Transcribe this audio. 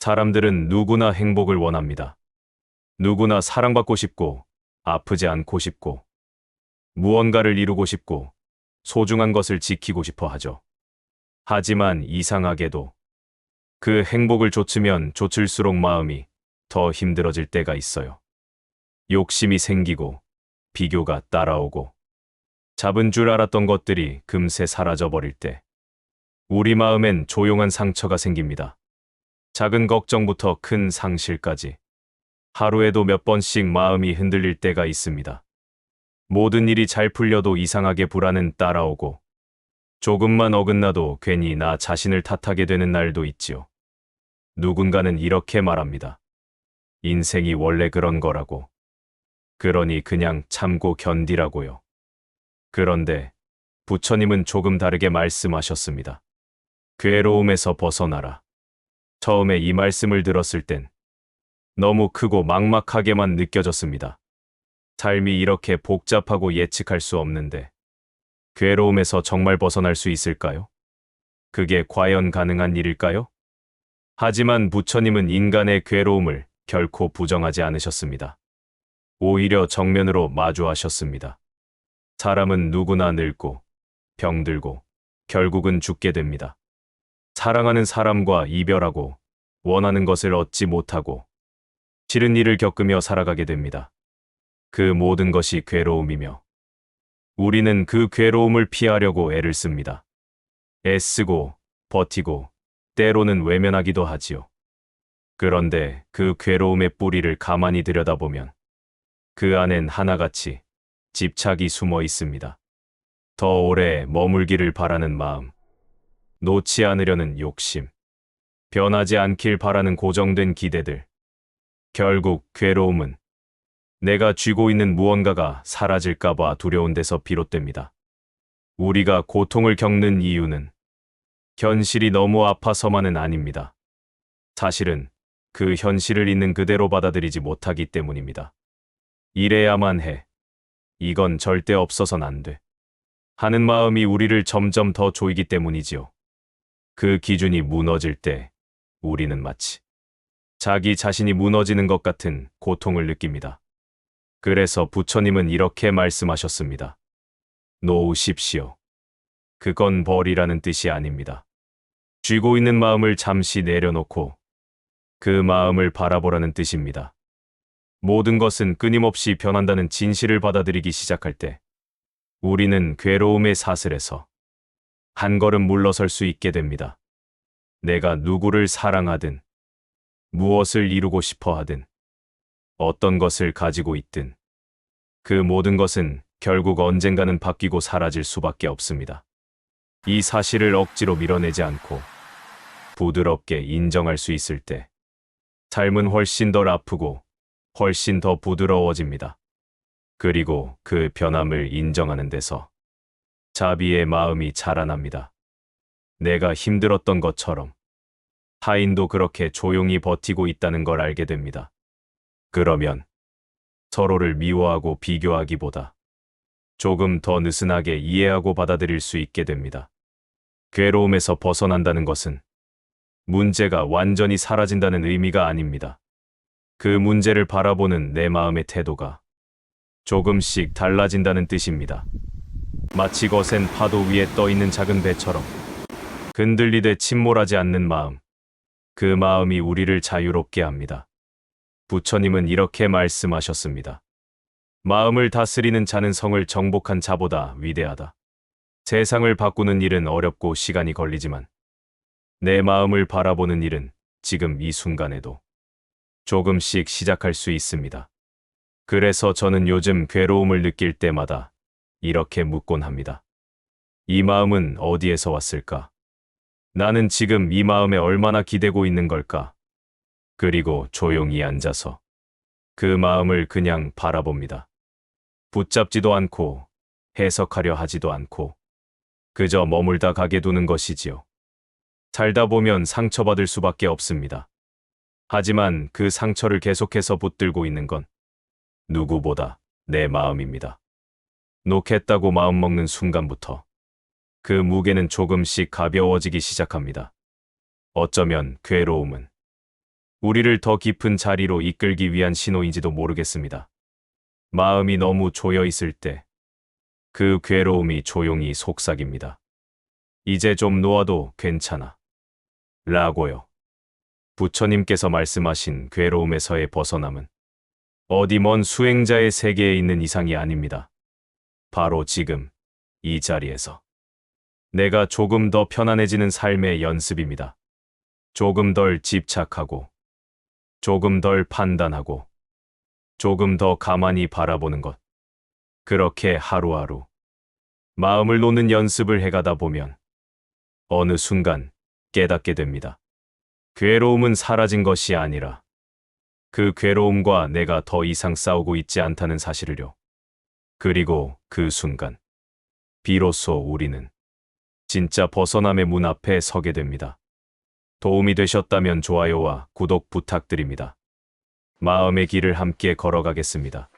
사람들은 누구나 행복을 원합니다. 누구나 사랑받고 싶고, 아프지 않고 싶고, 무언가를 이루고 싶고, 소중한 것을 지키고 싶어 하죠. 하지만 이상하게도 그 행복을 좇으면 좇을수록 마음이 더 힘들어질 때가 있어요. 욕심이 생기고, 비교가 따라오고, 잡은 줄 알았던 것들이 금세 사라져 버릴 때, 우리 마음엔 조용한 상처가 생깁니다. 작은 걱정부터 큰 상실까지 하루에도 몇 번씩 마음이 흔들릴 때가 있습니다. 모든 일이 잘 풀려도 이상하게 불안은 따라오고 조금만 어긋나도 괜히 나 자신을 탓하게 되는 날도 있지요. 누군가는 이렇게 말합니다. 인생이 원래 그런 거라고. 그러니 그냥 참고 견디라고요. 그런데 부처님은 조금 다르게 말씀하셨습니다. 괴로움에서 벗어나라. 처음에 이 말씀을 들었을 땐 너무 크고 막막하게만 느껴졌습니다. 삶이 이렇게 복잡하고 예측할 수 없는데 괴로움에서 정말 벗어날 수 있을까요? 그게 과연 가능한 일일까요? 하지만 부처님은 인간의 괴로움을 결코 부정하지 않으셨습니다. 오히려 정면으로 마주하셨습니다. 사람은 누구나 늙고 병들고 결국은 죽게 됩니다. 사랑하는 사람과 이별하고 원하는 것을 얻지 못하고 싫은 일을 겪으며 살아가게 됩니다. 그 모든 것이 괴로움이며 우리는 그 괴로움을 피하려고 애를 씁니다. 애쓰고 버티고 때로는 외면하기도 하지요. 그런데 그 괴로움의 뿌리를 가만히 들여다보면 그 안엔 하나같이 집착이 숨어 있습니다. 더 오래 머물기를 바라는 마음, 놓지 않으려는 욕심, 변하지 않길 바라는 고정된 기대들. 결국 괴로움은 내가 쥐고 있는 무언가가 사라질까봐 두려운 데서 비롯됩니다. 우리가 고통을 겪는 이유는 현실이 너무 아파서만은 아닙니다. 사실은 그 현실을 있는 그대로 받아들이지 못하기 때문입니다. 이래야만 해. 이건 절대 없어선 안 돼. 하는 마음이 우리를 점점 더 조이기 때문이지요. 그 기준이 무너질 때 우리는 마치 자기 자신이 무너지는 것 같은 고통을 느낍니다. 그래서 부처님은 이렇게 말씀하셨습니다. 놓으십시오. 그건 버리라는 뜻이 아닙니다. 쥐고 있는 마음을 잠시 내려놓고 그 마음을 바라보라는 뜻입니다. 모든 것은 끊임없이 변한다는 진실을 받아들이기 시작할 때 우리는 괴로움의 사슬에서 한 걸음 물러설 수 있게 됩니다. 내가 누구를 사랑하든 무엇을 이루고 싶어 하든 어떤 것을 가지고 있든 그 모든 것은 결국 언젠가는 바뀌고 사라질 수밖에 없습니다. 이 사실을 억지로 밀어내지 않고 부드럽게 인정할 수 있을 때 삶은 훨씬 덜 아프고 훨씬 더 부드러워집니다. 그리고 그 변함을 인정하는 데서 자비의 마음이 자라납니다. 내가 힘들었던 것처럼 타인도 그렇게 조용히 버티고 있다는 걸 알게 됩니다. 그러면 서로를 미워하고 비교하기보다 조금 더 느슨하게 이해하고 받아들일 수 있게 됩니다. 괴로움에서 벗어난다는 것은 문제가 완전히 사라진다는 의미가 아닙니다. 그 문제를 바라보는 내 마음의 태도가 조금씩 달라진다는 뜻입니다. 마치 거센 파도 위에 떠 있는 작은 배처럼 흔들리되 침몰하지 않는 마음, 그 마음이 우리를 자유롭게 합니다. 부처님은 이렇게 말씀하셨습니다. 마음을 다스리는 자는 성을 정복한 자보다 위대하다. 세상을 바꾸는 일은 어렵고 시간이 걸리지만 내 마음을 바라보는 일은 지금 이 순간에도 조금씩 시작할 수 있습니다. 그래서 저는 요즘 괴로움을 느낄 때마다 이렇게 묻곤 합니다. 이 마음은 어디에서 왔을까? 나는 지금 이 마음에 얼마나 기대고 있는 걸까? 그리고 조용히 앉아서 그 마음을 그냥 바라봅니다. 붙잡지도 않고 해석하려 하지도 않고 그저 머물다 가게 두는 것이지요. 살다 보면 상처받을 수밖에 없습니다. 하지만 그 상처를 계속해서 붙들고 있는 건 누구보다 내 마음입니다. 놓겠다고 마음먹는 순간부터 그 무게는 조금씩 가벼워지기 시작합니다. 어쩌면 괴로움은 우리를 더 깊은 자리로 이끌기 위한 신호인지도 모르겠습니다. 마음이 너무 조여 있을 때 그 괴로움이 조용히 속삭입니다. 이제 좀 놓아도 괜찮아. 라고요. 부처님께서 말씀하신 괴로움에서의 벗어남은 어디 먼 수행자의 세계에 있는 이상이 아닙니다. 바로 지금 이 자리에서 내가 조금 더 편안해지는 삶의 연습입니다. 조금 덜 집착하고, 조금 덜 판단하고, 조금 더 가만히 바라보는 것. 그렇게 하루하루 마음을 놓는 연습을 해가다 보면 어느 순간 깨닫게 됩니다. 괴로움은 사라진 것이 아니라 그 괴로움과 내가 더 이상 싸우고 있지 않다는 사실을요. 그리고 그 순간 비로소 우리는 진짜 벗어남의 문 앞에 서게 됩니다. 도움이 되셨다면 좋아요와 구독 부탁드립니다. 마음의 길을 함께 걸어가겠습니다.